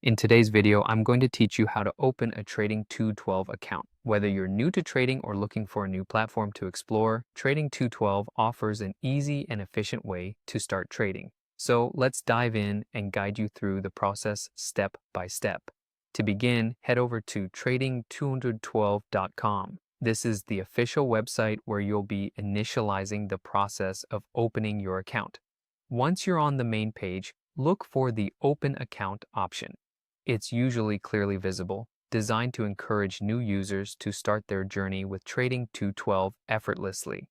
In today's video, I'm going to teach you how to open a Trading 212 account. Whether you're new to trading or looking for a new platform to explore, Trading 212 offers an easy and efficient way to start trading. So let's dive in and guide you through the process step by step. To begin, head over to trading212.com. This is the official website where you'll be initializing the process of opening your account. Once you're on the main page, look for the Open Account option. It's usually clearly visible, designed to encourage new users to start their journey with Trading 212 effortlessly.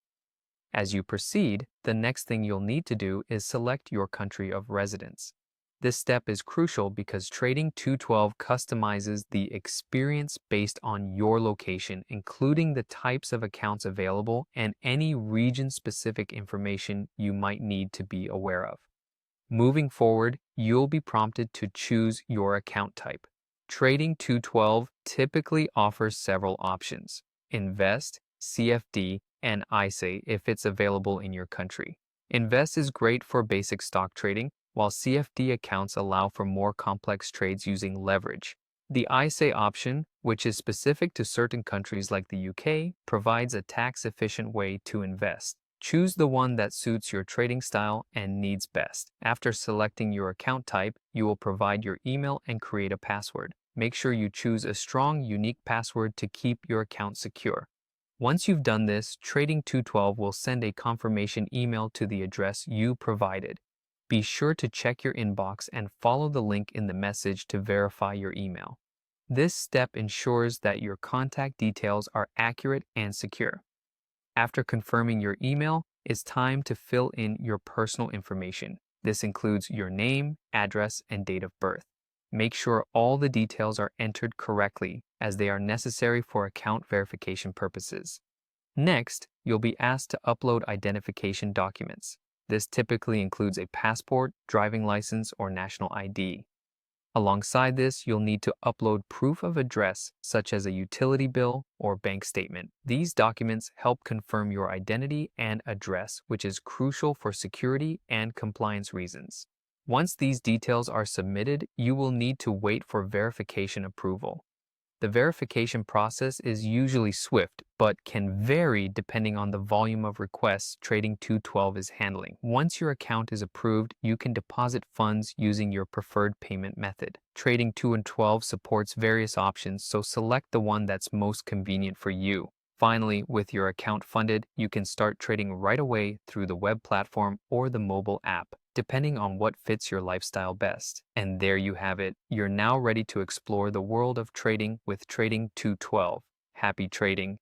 As you proceed, the next thing you'll need to do is select your country of residence. This step is crucial because Trading 212 customizes the experience based on your location, including the types of accounts available and any region-specific information you might need to be aware of. Moving forward, you'll be prompted to choose your account type. Trading 212 typically offers several options: Invest, CFD, and ISA if it's available in your country. Invest is great for basic stock trading, while CFD accounts allow for more complex trades using leverage. The ISA option, which is specific to certain countries like the UK, provides a tax-efficient way to invest. Choose the one that suits your trading style and needs best. After selecting your account type, you will provide your email and create a password. Make sure you choose a strong, unique password to keep your account secure. Once you've done this, Trading 212 will send a confirmation email to the address you provided. Be sure to check your inbox and follow the link in the message to verify your email. This step ensures that your contact details are accurate and secure. After confirming your email, it's time to fill in your personal information. This includes your name, address, and date of birth. Make sure all the details are entered correctly, as they are necessary for account verification purposes. Next, you'll be asked to upload identification documents. This typically includes a passport, driving license, or national ID. Alongside this, you'll need to upload proof of address, such as a utility bill or bank statement. These documents help confirm your identity and address, which is crucial for security and compliance reasons. Once these details are submitted, you will need to wait for verification approval. The verification process is usually swift, but can vary depending on the volume of requests Trading 212 is handling. Once your account is approved, you can deposit funds using your preferred payment method. Trading 212 supports various options, so select the one that's most convenient for you. Finally, with your account funded, you can start trading right away through the web platform or the mobile app, depending on what fits your lifestyle best. And there you have it. You're now ready to explore the world of trading with Trading 212. Happy trading!